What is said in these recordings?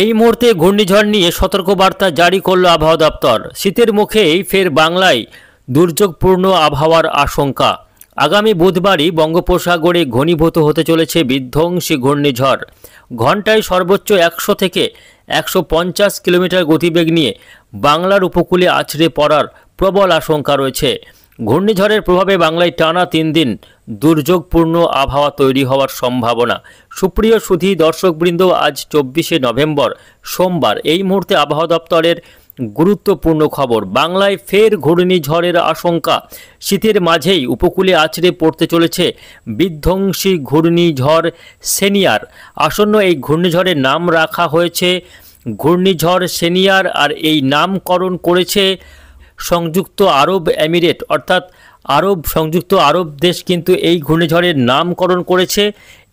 এই মুহূর্তে ঘূর্ণিঝড় নিয়ে সতর্কবার্তা জারি করল আবহাওয়া দপ্তর। শীতের মুখেই ফের বাংলায় দুর্যোগপূর্ণ আবহাওয়ার আশঙ্কা। আগামী বুধবারই বঙ্গোপসাগরে ঘনীভূত হতে চলেছে বিধ্বংসী ঘূর্ণিঝড়। ঘন্টায় সর্বোচ্চ 100 থেকে 150 কিলোমিটার গতিবেগ নিয়ে বাংলার উপকূলে আছড়ে পড়ার প্রবল আশঙ্কা রয়েছে। ঘূর্ণিঝড়ের প্রভাবে বাংলায় টানা 3 দিন দুর্যোগপূর্ণ আবহাওয়া তৈরি হওয়ার সম্ভাবনা। সুপ্রিয় সুধী দর্শকবৃন্দ, আজ 24শে নভেম্বর সোমবার। এই মুহূর্তে আবহাওয়া দপ্তরের গুরুত্বপূর্ণ খবর। বাংলায় ফের ঘূর্ণিঝড়ের আশঙ্কা। শীতের মাঝেই উপকূলে আছড়ে পড়তে চলেছে বিধ্বংসী ঘূর্ণিঝড় সেনিয়ার। আসন্ন এই ঘূর্ণিঝড়ের নাম রাখা হয়েছে ঘূর্ণিঝড় সেনিয়ার, আর এই নামকরণ করেছে সংযুক্ত আরব এমিরেট, অর্থাৎ সংযুক্ত আরব দেশ কিন্তু এই ঘূর্ণিঝড়ের নামকরণ করেছে।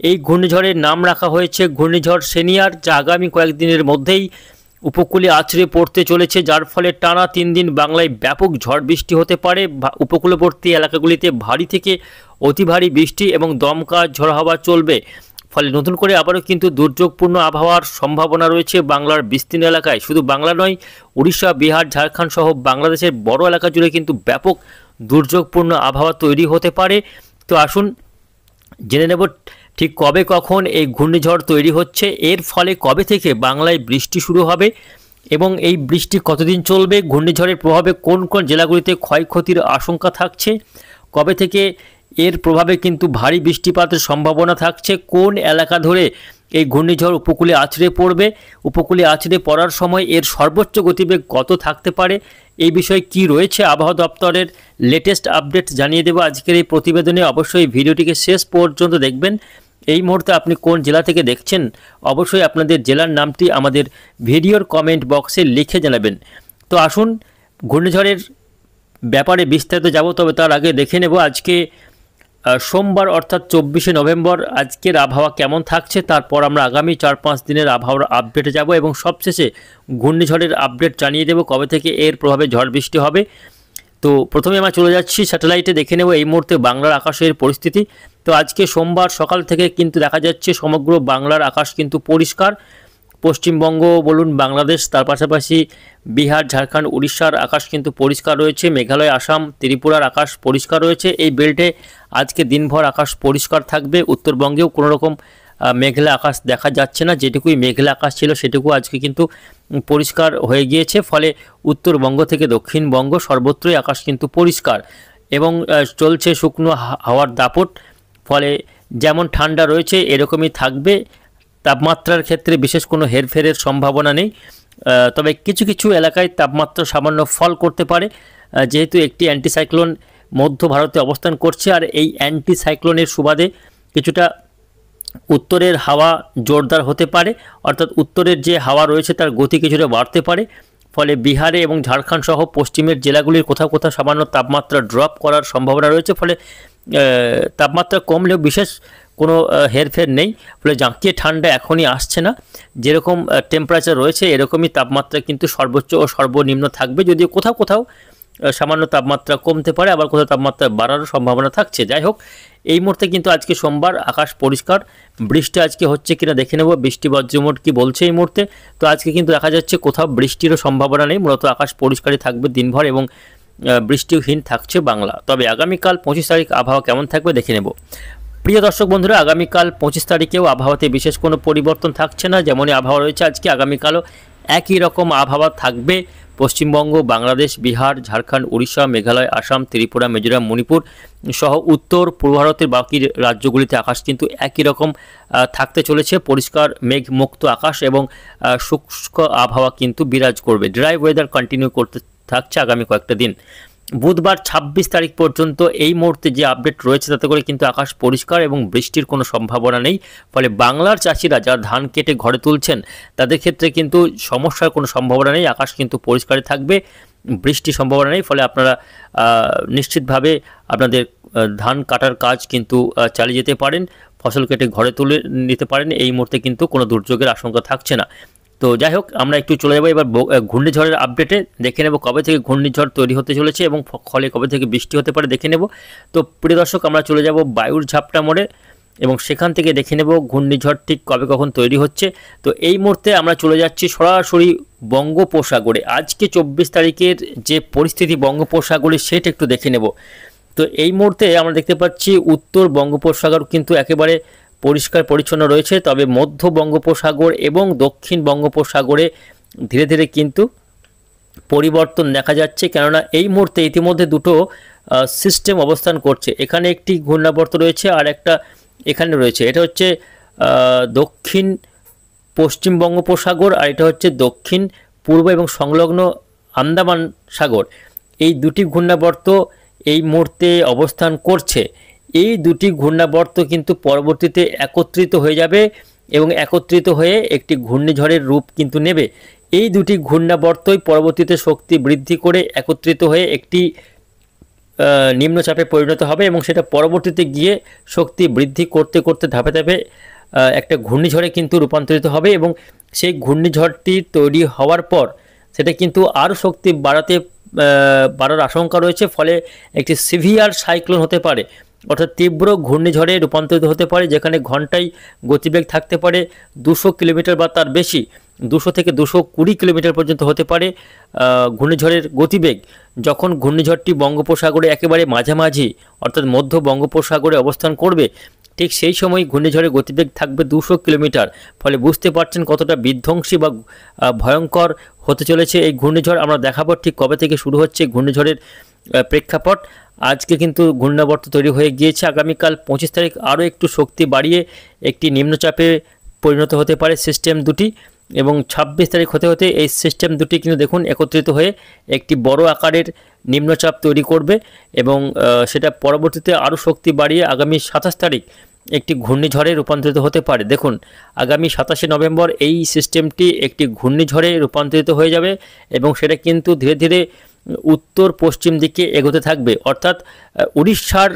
এই ঘূর্ণিঝড়ের নাম রাখা হয়েছে ঘূর্ণিঝড় সেনিয়ার, যা আগামী কয়েকদিনের মধ্যেই উপকূলে আছড়ে পড়তে চলেছে, যার ফলে টানা 3 দিন বাংলায় ব্যাপক ঝড় বৃষ্টি হতে পারে। উপকূলবর্তী এলাকাগুলিতে ভারী থেকে অতি ভারী বৃষ্টি এবং দমকা ঝড়ো হাওয়া চলবে। ফলে নতুন করে আবারও কিন্তু দুর্যোগপূর্ণ আবহাওয়ার সম্ভাবনা রয়েছে বাংলার বিস্তীর্ণ এলাকায়। শুধু বাংলা নয়, উড়িষ্যা, বিহার, ঝাড়খণ্ড সহ বাংলাদেশের বড় এলাকা জুড়ে কিন্তু ব্যাপক দুর্যোগপূর্ণ আবহাওয়া তৈরি হতে পারে। তো আসুন জেনে নেব ঠিক কবে কখন এই ঘূর্ণিঝড় তৈরি হচ্ছে, এর ফলে কবে থেকে বাংলায় বৃষ্টি শুরু হবে এবং এই বৃষ্টি কতদিন চলবে, ঘূর্ণিঝড়ের প্রভাবে কোন কোন জেলাগুলিতে ক্ষয়ক্ষতির আশঙ্কা থাকছে, কবে থেকে এর প্রভাবে কিন্তু ভারী বৃষ্টিপাতের সম্ভাবনা থাকছে, কোন এলাকা ধরে এই ঘূর্ণিঝড় উপকূলে আছড়ে পড়বে, উপকূলে আছড়ে পড়ার সময় এর সর্বোচ্চ গতিবেগ কত থাকতে পারে, এই বিষয়ে কি রয়েছে আবহাওয়া দপ্তরের লেটেস্ট আপডেট জানিয়ে দেব আজকের এই প্রতিবেদনে। অবশ্যই ভিডিওটিকে শেষ পর্যন্ত দেখবেন। এই মুহূর্তে আপনি কোন জেলা থেকে দেখছেন, অবশ্যই আপনাদের জেলার নামটি আমাদের ভিডিওর কমেন্ট বক্সে লিখে জানাবেন। তো আসুন ঘূর্ণিঝড়ের ব্যাপারে বিস্তারিত যাব, তবে তার আগে দেখে নেব আজকে সোমবার অর্থাৎ 24শে নভেম্বর আজকের আবহাওয়া কেমন থাকছে। তারপর আমরা আগামী 4-5 দিনের আবহাওয়ার আপডেটে যাব এবং সবশেষে ঘূর্ণিঝড়ের আপডেট জানিয়ে দেব কবে থেকে এর প্রভাবে ঝড় বৃষ্টি হবে। তো প্রথমে আমরা চলে যাচ্ছি স্যাটেলাইটে, দেখে নেব এই মুহূর্তে বাংলার আকাশের পরিস্থিতি। তো আজকে সোমবার সকাল থেকে কিন্তু দেখা যাচ্ছে সমগ্র বাংলার আকাশ কিন্তু পরিষ্কার। পশ্চিমবঙ্গ বলুন, বাংলাদেশ, তার পাশাপাশি বিহার, ঝাড়খণ্ড, উড়িষ্যার আকাশ কিন্তু পরিষ্কার রয়েছে। মেঘালয়, আসাম, ত্রিপুরার আকাশ পরিষ্কার রয়েছে। এই বেল্টে আজকে দিনভর আকাশ পরিষ্কার থাকবে। উত্তরবঙ্গেও কোনো রকম মেঘলা আকাশ দেখা যাচ্ছে না। যেটুকুই মেঘলা আকাশ ছিল সেটুকু আজকে কিন্তু পরিষ্কার হয়ে গিয়েছে। ফলে উত্তরবঙ্গ থেকে দক্ষিণবঙ্গ সর্বত্রই আকাশ কিন্তু পরিষ্কার এবং চলছে শুকনো হাওয়ার দাপট। ফলে যেমন ঠান্ডা রয়েছে এরকমই থাকবে। তাপমাত্রার ক্ষেত্রে বিশেষ কোনো হেরফেরের সম্ভাবনা নেই, তবে কিছু কিছু এলাকায় তাপমাত্রা সামান্য ফল করতে পারে, যেহেতু একটি অ্যান্টিসাইক্লোন মধ্য ভারতে অবস্থান করছে। আর এই অ্যান্টিসাইক্লোনের সুবাদে কিছুটা উত্তরের হাওয়া জোরদার হতে পারে, অর্থাৎ উত্তরের যে হাওয়া রয়েছে তার গতি কিছুটা বাড়তে পারে। ফলে বিহারে এবং ঝাড়খণ্ড সহ পশ্চিমের জেলাগুলির কোথাও কোথাও সামান্য তাপমাত্রা ড্রপ করার সম্ভাবনা রয়েছে। ফলে তাপমাত্রা কমলেও বিশেষ কোনো হেরফের নেই। ফলে জাঁকিয়ে ঠান্ডা এখনই আসছে না, যেরকম টেম্পারেচার রয়েছে এরকমই তাপমাত্রা কিন্তু সর্বোচ্চ ও সর্বনিম্ন থাকবে, যদিও কোথাও কোথাও সামান্য তাপমাত্রা কমতে পারে, আবার কোথাও তাপমাত্রা বাড়ারও সম্ভাবনা থাকছে। যাই হোক, এই মুহূর্তে কিন্তু আজকে সোমবার আকাশ পরিষ্কার। বৃষ্টি আজকে হচ্ছে কিনা দেখে নেব, বৃষ্টি বজ্রমোট কি বলছে এই মুহূর্তে। তো আজকে কিন্তু দেখা যাচ্ছে কোথাও বৃষ্টিরও সম্ভাবনা নেই, মূলত আকাশ পরিষ্কারই থাকবে দিনভর এবং বৃষ্টিহীন থাকছে বাংলা। তবে আগামীকাল 25 তারিখ আবহাওয়া কেমন থাকবে দেখে নেব। প্রিয় দর্শক বন্ধুরা, আগামীকাল 25 তারিখেও আবহাওয়াতে বিশেষ কোনো পরিবর্তন থাকছে না। যেমনই আবহাওয়া রয়েছে আজকে, আগামীকালও একই রকম আবহাওয়া থাকবে। পশ্চিমবঙ্গ, বাংলাদেশ, বিহার, ঝাড়খণ্ড, উড়িষ্যা, মেঘালয়, আসাম, ত্রিপুরা, মিজোরাম, মণিপুর সহ উত্তর পূর্ব ভারতের বাকি রাজ্যগুলিতে আকাশ কিন্তু একই রকম থাকতে চলেছে। পরিষ্কার মেঘমুক্ত আকাশ এবং শুষ্ক আবহাওয়া কিন্তু বিরাজ করবে। ড্রাই ওয়েদার কন্টিনিউ করতে থাকছে আগামী কয়েকটা দিন। বুধবার 26 তারিখ পর্যন্ত এই মুহূর্তে যে আপডেট রয়েছে তাতে করে কিন্তু আকাশ পরিষ্কার এবং বৃষ্টির কোনো সম্ভাবনা নেই। ফলে বাংলার চাষিরা যারা ধান কেটে ঘরে তুলছেন তাদের ক্ষেত্রে কিন্তু সমস্যার কোনো সম্ভাবনা নেই। আকাশ কিন্তু পরিষ্কারই থাকবে, বৃষ্টির সম্ভাবনা নেই। ফলে আপনারা নিশ্চিতভাবে আপনাদের ধান কাটার কাজ কিন্তু চালিয়ে যেতে পারেন, ফসল কেটে ঘরে তুলে নিতে পারেন। এই মুহূর্তে কিন্তু কোনো দুর্যোগের আশঙ্কা থাকছে না। তো যাই হোক, আমরা একটু চলে যাবো এবার ঘূর্ণিঝড়ের আপডেটে, দেখে নেব কবে থেকে ঘূর্ণিঝড় তৈরি হতে চলেছে এবং ফলে কবে থেকে বৃষ্টি হতে পারে দেখে নেব। তো প্রিয় দর্শক, আমরা চলে যাব বায়ুর ঝাপটা মোড়ে। এবং সেখান থেকে দেখে নেব ঘূর্ণিঝড় ঠিক কবে কখন তৈরি হচ্ছে। তো এই মুহূর্তে আমরা চলে যাচ্ছি সরাসরি বঙ্গোপসাগরে। আজকে 24 তারিখের যে পরিস্থিতি বঙ্গোপসাগরে সেটা একটু দেখে নেব। তো এই মুহূর্তে আমরা দেখতে পাচ্ছি উত্তর বঙ্গোপসাগর কিন্তু একেবারে পরিষ্কার পরিচ্ছন্ন রয়েছে, তবে মধ্য বঙ্গোপসাগর এবং দক্ষিণ বঙ্গোপসাগরে ধীরে ধীরে কিন্তু পরিবর্তন দেখা যাচ্ছে, কেননা এই মুহূর্তে ইতিমধ্যে দুটো সিস্টেম অবস্থান করছে। এখানে একটি ঘূর্ণাবর্ত রয়েছে আর একটা এখানে রয়েছে। এটা হচ্ছে দক্ষিণ পশ্চিম বঙ্গোপসাগর আর এটা হচ্ছে দক্ষিণ পূর্ব এবং সংলগ্ন আন্দামান সাগর। এই দুটি ঘূর্ণাবর্ত এই মুহূর্তে অবস্থান করছে। এই দুটি ঘূর্ণাবর্ত কিন্তু পরবর্তীতে একত্রিত হয়ে যাবে এবং একত্রিত হয়ে একটি ঘূর্ণিঝড়ের রূপ কিন্তু নেবে। এই দুটি ঘূর্ণাবর্তই পরবর্তীতে শক্তি বৃদ্ধি করে একত্রিত হয়ে একটি নিম্নচাপে পরিণত হবে এবং সেটা পরবর্তীতে গিয়ে শক্তি বৃদ্ধি করতে করতে ধাপে ধাপে একটা ঘূর্ণিঝড়ে কিন্তু রূপান্তরিত হবে এবং সেই ঘূর্ণিঝড়টি তৈরি হওয়ার পর সেটা কিন্তু আরও শক্তি বাড়ার আশঙ্কা রয়েছে, ফলে একটি সিভিয়ার সাইক্লোন হতে পারে, অর্থাৎ তীব্র ঘূর্ণিঝড়ে রূপান্তরিত হতে পারে, যেখানে ঘন্টায় গতিবেগ থাকতে পারে 200 কিলোমিটার বা তার বেশি, 200 থেকে 220 কিলোমিটার পর্যন্ত হতে পারে ঘূর্ণিঝড়ের গতিবেগ। যখন ঘূর্ণিঝড়টি বঙ্গোপসাগরে একেবারে মাঝামাঝি অর্থাৎ মধ্য বঙ্গোপসাগরে অবস্থান করবে, ঠিক সেই সময় ঘূর্ণিঝড়ের গতিবেগ থাকবে 200 কিলোমিটার। ফলে বুঝতে পারছেন কতটা বিধ্বংসী বা ভয়ঙ্কর হতে চলেছে এই ঘূর্ণিঝড়। আমরা দেখাবো ঠিক কবে থেকে শুরু হচ্ছে ঘূর্ণিঝড়ের প্রেক্ষাপট। আজকে কিন্তু ঘূর্ণাবর্ত তৈরি হয়ে গিয়েছে। আগামীকাল 25 তারিখ আরও একটু শক্তি বাড়িয়ে একটি নিম্নচাপে পরিণত হতে পারে সিস্টেম দুটি, এবং 26 তারিখ হতে হতে এই সিস্টেম দুটি কিন্তু দেখুন একত্রিত হয়ে একটি বড় আকারের নিম্নচাপ তৈরি করবে এবং সেটা পরবর্তীতে আরও শক্তি বাড়িয়ে আগামী 27 তারিখ একটি ঘূর্ণিঝড়ে রূপান্তরিত হতে পারে। দেখুন আগামী 27শে নভেম্বর এই সিস্টেমটি একটি ঘূর্ণিঝড়ে রূপান্তরিত হয়ে যাবে এবং সেটা কিন্তু ধীরে ধীরে উত্তর পশ্চিম দিকে এগোতে থাকবে, অর্থাৎ উড়িষ্যার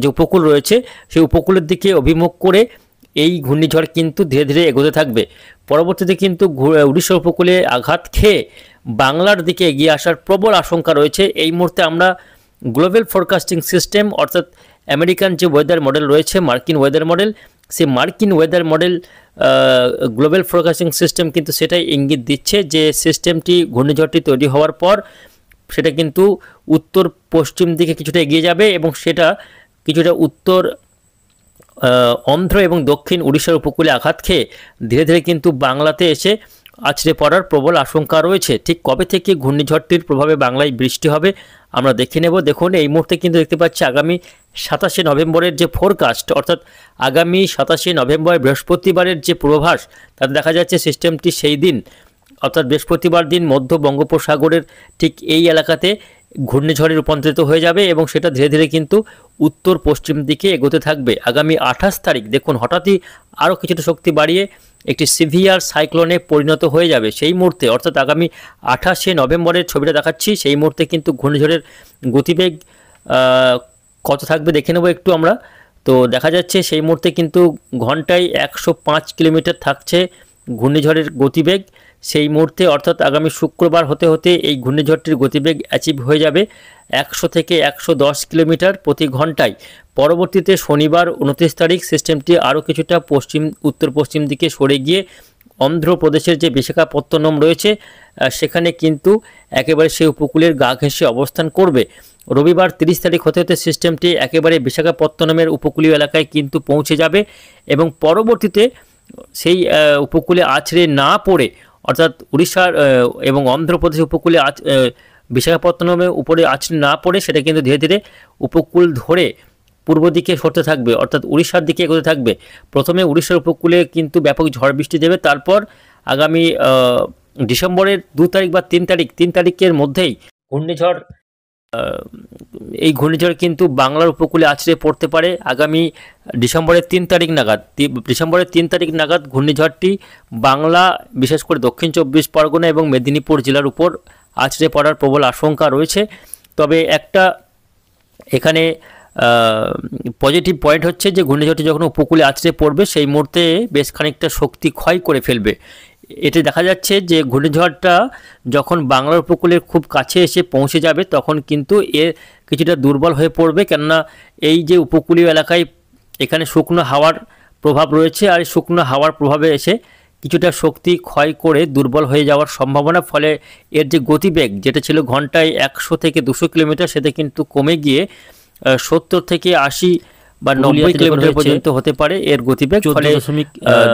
যে উপকূল রয়েছে সেই উপকূলের দিকে অভিমুখ করে এই ঘূর্ণিঝড় কিন্তু ধীরে ধীরে এগোতে থাকবে। পরবর্তীতে কিন্তু উড়িষ্যা উপকূলে আঘাত খেয়ে বাংলার দিকে এগিয়ে আসার প্রবল আশঙ্কা রয়েছে। এই মুহূর্তে আমরা গ্লোবাল ফোরকাস্টিং সিস্টেম অর্থাৎ আমেরিকান যে ওয়েদার মডেল রয়েছে, মার্কিন ওয়েদার মডেল, সেই মার্কিন weather model global forecasting system কিন্তু সেটাই ইঙ্গিত দিচ্ছে যে সিস্টেমটি ঘূর্ণিঝড়টি তৈরি হওয়ার পর সেটা কিন্তু উত্তর পশ্চিম দিকে কিছুটা এগিয়ে যাবে এবং সেটা কিছুটা উত্তর অন্ধ্র এবং দক্ষিণ উড়িষ্যার উপকূলে আঘাত খেয়ে ধীরে ধীরে কিন্তু বাংলাতে এসে আছড়ে পড়ার প্রবল আশঙ্কা রয়েছে। ঠিক কবে থেকে ঘূর্ণিঝড়টির প্রভাবে বাংলায় বৃষ্টি হবে আমরা দেখে নেব। দেখুন এই মুহূর্তে কিন্তু দেখতে পাচ্ছি আগামী 27শে নভেম্বরের যে ফোরকাস্ট, অর্থাৎ আগামী 27শে নভেম্বর বৃহস্পতিবারের যে পূর্বাভাস, তাতে দেখা যাচ্ছে সিস্টেমটি সেই দিন অর্থাৎ বৃহস্পতিবার দিন মধ্য বঙ্গোপসাগরের ঠিক এই এলাকাতে ঘূর্ণিঝড়ে রূপান্তরিত হয়ে যাবে এবং সেটা ধীরে ধীরে কিন্তু উত্তর পশ্চিম দিকে এগোতে থাকবে। আগামী 28 তারিখ দেখুন হঠাৎই আরও কিছুটা শক্তি বাড়িয়ে একটি সিভিয়ার সাইক্লোনে পরিণত হয়ে যাবে। সেই মুহূর্তে অর্থাৎ আগামী 28শে নভেম্বরের ছবিটা দেখাচ্ছি, সেই মুহূর্তে কিন্তু ঘূর্ণিঝড়ের গতিবেগ কত থাকবে দেখে নেব একটু আমরা। তো দেখা যাচ্ছে সেই মুহূর্তে কিন্তু ঘন্টায় 105 কিলোমিটার থাকছে ঘূর্ণিঝড়ের গতিবেগ সেই মুহূর্তে, অর্থাৎ আগামী শুক্রবার হতে হতে এই ঘূর্ণিঝড়টির গতিবেগ অ্যাচিভ হয়ে যাবে 100 থেকে 110 কিলোমিটার প্রতি ঘন্টায়। পরবর্তীতে শনিবার 29 তারিখ সিস্টেমটি আরও কিছুটা উত্তর পশ্চিম দিকে সরে গিয়ে অন্ধ্রপ্রদেশের যে বিশাখাপত্তনম রয়েছে সেখানে কিন্তু একেবারে সেই উপকূলের গা ঘেঁষে অবস্থান করবে। রবিবার 30 তারিখ হতে হতে সিস্টেমটি একেবারে বিশাখাপত্তনমের উপকূলীয় এলাকায় কিন্তু পৌঁছে যাবে এবং পরবর্তীতে সেই উপকূলে আছড়ে না পড়ে অর্থাৎ উড়িষ্যার এবং অন্ধ্রপ্রদেশ উপকূলে বিশাখাপত্তনমের উপরে আছড়ে না পড়ে সেটা কিন্তু ধীরে ধীরে উপকূল ধরে পূর্ব দিকে সরতে থাকবে, অর্থাৎ উড়িষ্যার দিকে এগোতে থাকবে। প্রথমে উড়িষ্যার উপকূলে কিন্তু ব্যাপক ঝড় বৃষ্টি দেবে, তারপর আগামী ডিসেম্বরের 2 তারিখ বা 3 তারিখের মধ্যেই এই ঘূর্ণিঝড় কিন্তু বাংলার উপকূলে আছড়ে পড়তে পারে। আগামী ডিসেম্বরের 3 তারিখ নাগাদ ঘূর্ণিঝড়টি বাংলা বিশেষ করে দক্ষিণ 24 পরগনা এবং মেদিনীপুর জেলার উপর আছড়ে পড়ার প্রবল আশঙ্কা রয়েছে। তবে একটা এখানে পজিটিভ পয়েন্ট হচ্ছে যে ঘূর্ণিঝড়টি যখন উপকূলে আছড়ে পড়বে সেই মুহূর্তে বেশ খানিকটা শক্তি ক্ষয় করে ফেলবে। এতে দেখা যাচ্ছে যে ঘূর্ণিঝড়টা যখন বাংলার উপকূলের খুব কাছে এসে পৌঁছে যাবে তখন কিন্তু এর কিছুটা দুর্বল হয়ে পড়বে, কেননা এই যে উপকূলীয় এলাকায় এখানে শুকনো হাওয়ার প্রভাব রয়েছে, আর এই শুকনো হাওয়ার প্রভাবে এসে কিছুটা শক্তি ক্ষয় করে দুর্বল হয়ে যাওয়ার সম্ভাবনা, ফলে এর যে গতিবেগ যেটা ছিল ঘন্টায় 100 থেকে 200 কিলোমিটার, সেটা কিন্তু কমে গিয়ে 70 থেকে 80 বা 90 কিলোমিটার পর্যন্ত হতে পারে এর গতিবেগ। ফলে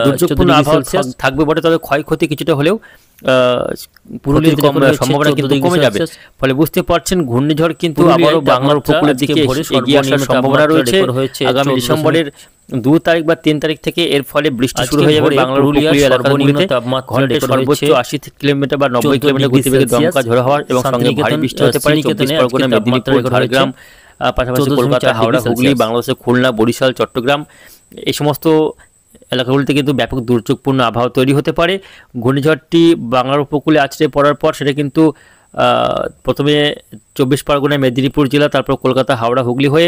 দুর্যোগপূর্ণ আবহাওয়া থাকবে বটে, তবে ক্ষয়ক্ষতি কিছুটা হলেও পুরুলিয়ার সম্ভাবনা কিন্তু কমে যাবে। ফলে বুঝতে পারছেন ঘূর্ণিঝড় কিন্তু আবারও বাংলার উপকূলের দিকে এগিয়ে আসার সম্ভাবনা রয়েছে। আগামী ডিসেম্বরের 2 তারিখ বা 3 তারিখ থেকে এর ফলে বৃষ্টি শুরু হয়ে যাবে বাংলার উপকূলীয় এলাকাগুলিতে। ঘন্টায় সর্বোচ্চ 80 কিলোমিটার বা 90 কিলোমিটার গতিবেগে দমকা ঝোড়ো হওয়ার এবং সঙ্গে ভারী বৃষ্টি হতে পারে 24 পরগনা, মেদিনীপুর, ঝাড়গ্রাম, পাশাপাশি কলকাতা, হাওড়া, হুগলি, বাংলাদেশের খুলনা, বরিশাল, চট্টগ্রাম, এই সমস্ত এলাকাগুলিতে কিন্তু ব্যাপক দুর্যোগপূর্ণ আবহাওয়া তৈরি হতে পারে। ঘূর্ণিঝড়টি বাংলার উপকূলে আছড়ে পড়ার পর সেটা কিন্তু প্রথমে 24 পরগনা, মেদিনীপুর জেলা, তারপর কলকাতা, হাওড়া, হুগলি হয়ে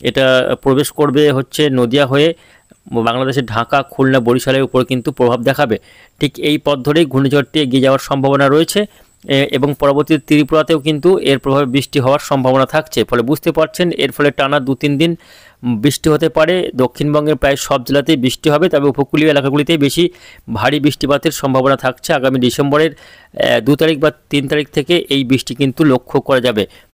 এটা প্রবেশ করবে হচ্ছে নদিয়া হয়ে বাংলাদেশের ঢাকা, খুলনা, বরিশালের উপর কিন্তু প্রভাব দেখাবে। ঠিক এই পথ ধরেই ঘূর্ণিঝড়টি এগিয়ে যাওয়ার সম্ভাবনা রয়েছে এবং পরবর্তী ত্রিপুরাতেও কিন্তু এর প্রভাবে বৃষ্টি হওয়ার সম্ভাবনা থাকছে। ফলে বুঝতে পারছেন এর ফলে টানা 2-3 দিন বৃষ্টি হতে পারে। দক্ষিণবঙ্গের প্রায় সব জেলাতেই বৃষ্টি হবে, তবে উপকূলীয় এলাকাগুলিতেই বেশি ভারী বৃষ্টিপাতের সম্ভাবনা থাকছে। আগামী ডিসেম্বরের 2 তারিখ বা 3 তারিখ থেকে এই বৃষ্টি কিন্তু লক্ষ্য করা যাবে।